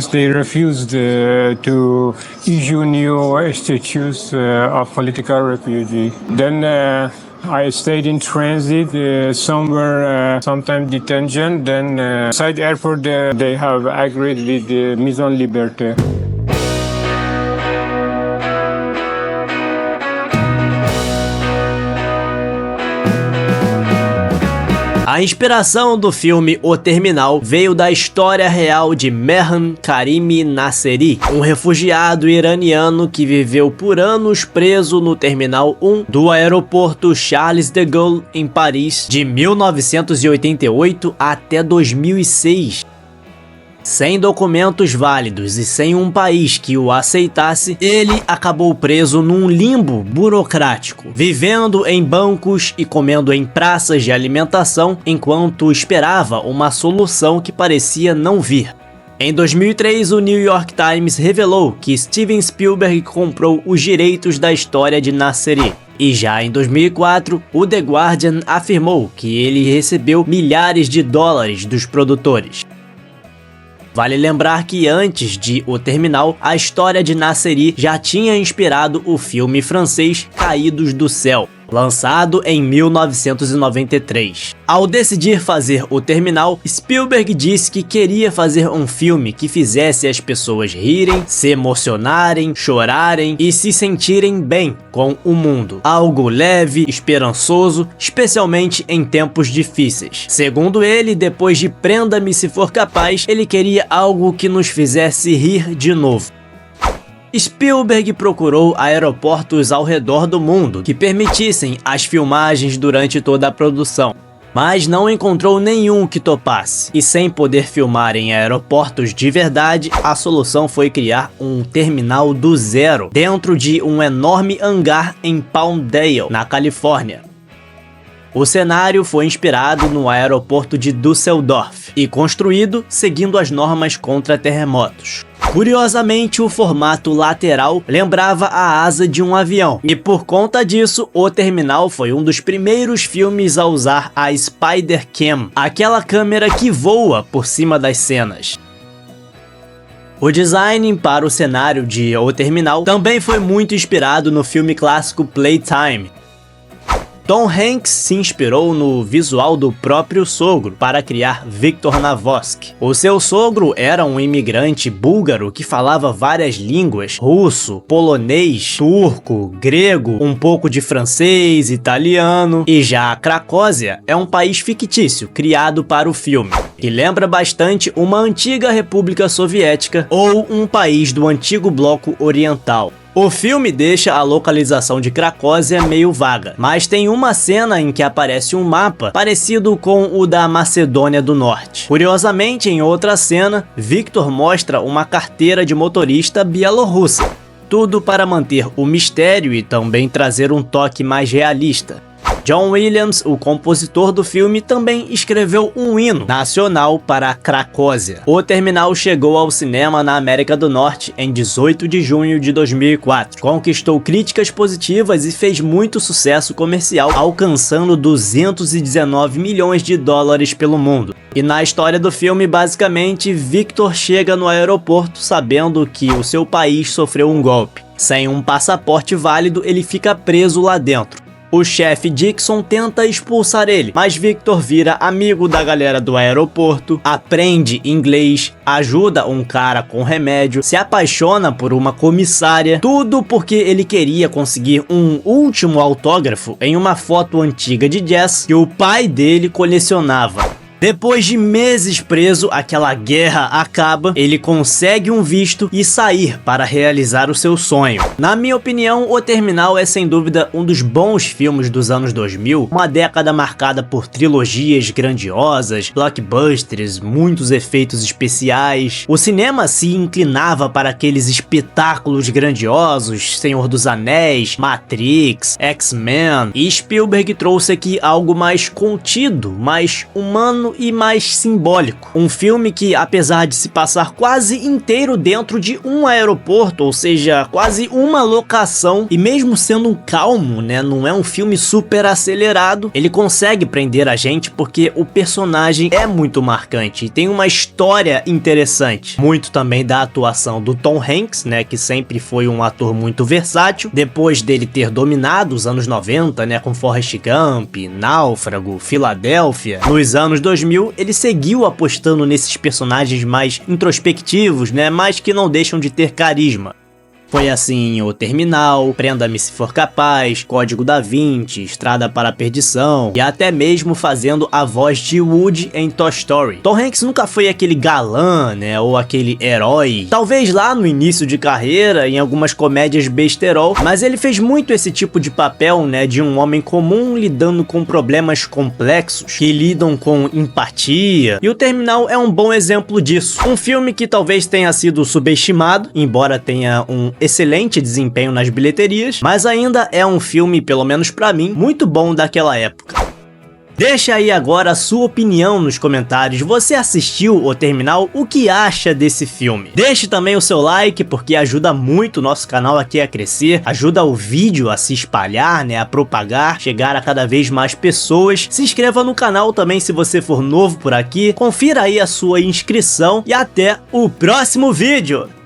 because they refused to issue new statues of political refugee. Then I stayed in transit, somewhere, sometime detention. Then inside airport, they have agreed with the mise en liberté. A inspiração do filme O Terminal veio da história real de Mehran Karimi Nasseri, um refugiado iraniano que viveu por anos preso no Terminal 1 do aeroporto Charles de Gaulle, em Paris, de 1988 até 2006. Sem documentos válidos e sem um país que o aceitasse, ele acabou preso num limbo burocrático, vivendo em bancos e comendo em praças de alimentação enquanto esperava uma solução que parecia não vir. Em 2003, o New York Times revelou que Steven Spielberg comprou os direitos da história de Nasseri. E já em 2004, o The Guardian afirmou que ele recebeu milhares de dólares dos produtores. Vale lembrar que antes de O Terminal, a história de Nasseri já tinha inspirado o filme francês Caídos do Céu, lançado em 1993. Ao decidir fazer O Terminal, Spielberg disse que queria fazer um filme que fizesse as pessoas rirem, se emocionarem, chorarem e se sentirem bem com o mundo. Algo leve, esperançoso, especialmente em tempos difíceis. Segundo ele, depois de Prenda-me se for capaz, ele queria algo que nos fizesse rir de novo. Spielberg procurou aeroportos ao redor do mundo que permitissem as filmagens durante toda a produção, mas não encontrou nenhum que topasse. E sem poder filmar em aeroportos de verdade, a solução foi criar um terminal do zero, dentro de um enorme hangar em Palmdale, na Califórnia. O cenário foi inspirado no aeroporto de Düsseldorf e construído seguindo as normas contra terremotos. Curiosamente, o formato lateral lembrava a asa de um avião, e por conta disso, O Terminal foi um dos primeiros filmes a usar a Spider Cam, aquela câmera que voa por cima das cenas. O design para o cenário de O Terminal também foi muito inspirado no filme clássico Playtime. Tom Hanks se inspirou no visual do próprio sogro para criar Victor Navorsky. O seu sogro era um imigrante búlgaro que falava várias línguas: russo, polonês, turco, grego, um pouco de francês, italiano. E já a Cracóvia é um país fictício criado para o filme, que lembra bastante uma antiga república soviética ou um país do antigo bloco oriental. O filme deixa a localização de Cracóvia meio vaga, mas tem uma cena em que aparece um mapa parecido com o da Macedônia do Norte. Curiosamente, em outra cena, Victor mostra uma carteira de motorista bielorrussa. Tudo para manter o mistério e também trazer um toque mais realista. John Williams, o compositor do filme, também escreveu um hino nacional para Cracóvia. O Terminal chegou ao cinema na América do Norte em 18 de junho de 2004. Conquistou críticas positivas e fez muito sucesso comercial, alcançando 219 milhões de dólares pelo mundo. E na história do filme, basicamente, Victor chega no aeroporto sabendo que o seu país sofreu um golpe. Sem um passaporte válido, ele fica preso lá dentro. O chefe Dixon tenta expulsar ele, mas Victor vira amigo da galera do aeroporto, aprende inglês, ajuda um cara com remédio, se apaixona por uma comissária, tudo porque ele queria conseguir um último autógrafo em uma foto antiga de jazz que o pai dele colecionava. Depois de meses preso, aquela guerra acaba, ele consegue um visto e sair para realizar o seu sonho. Na minha opinião, O Terminal é sem dúvida um dos bons filmes dos anos 2000, uma década marcada por trilogias grandiosas, blockbusters, muitos efeitos especiais. O cinema se inclinava para aqueles espetáculos grandiosos, Senhor dos Anéis, Matrix, X-Men, e Spielberg trouxe aqui algo mais contido, mais humano pesado e mais simbólico. Um filme que, apesar de se passar quase inteiro dentro de um aeroporto, ou seja, quase uma locação, e mesmo sendo calmo, né, não é um filme super acelerado, ele consegue prender a gente porque o personagem é muito marcante e tem uma história interessante. Muito também da atuação do Tom Hanks, né, que sempre foi um ator muito versátil, depois dele ter dominado os anos 90, né, com Forrest Gump, Náufrago, Filadélfia. Nos anos 2000, ele seguiu apostando nesses personagens mais introspectivos, né, mas que não deixam de ter carisma. Foi assim O Terminal, Prenda-me se for capaz, Código da Vinci, Estrada para a Perdição e até mesmo fazendo a voz de Woody em Toy Story. Tom Hanks nunca foi aquele galã, né, ou aquele herói. Talvez lá no início de carreira, em algumas comédias besterol, mas ele fez muito esse tipo de papel, né, de um homem comum lidando com problemas complexos que lidam com empatia. E O Terminal é um bom exemplo disso. Um filme que talvez tenha sido subestimado, embora tenha um excelente desempenho nas bilheterias, mas ainda é um filme, pelo menos pra mim, muito bom daquela época. Deixa aí agora a sua opinião nos comentários. Você assistiu O Terminal? O que acha desse filme? Deixe também o seu like, porque ajuda muito o nosso canal aqui a crescer, ajuda o vídeo a se espalhar, né, a propagar, chegar a cada vez mais pessoas. Se inscreva no canal também se você for novo por aqui, confira aí a sua inscrição e até o próximo vídeo!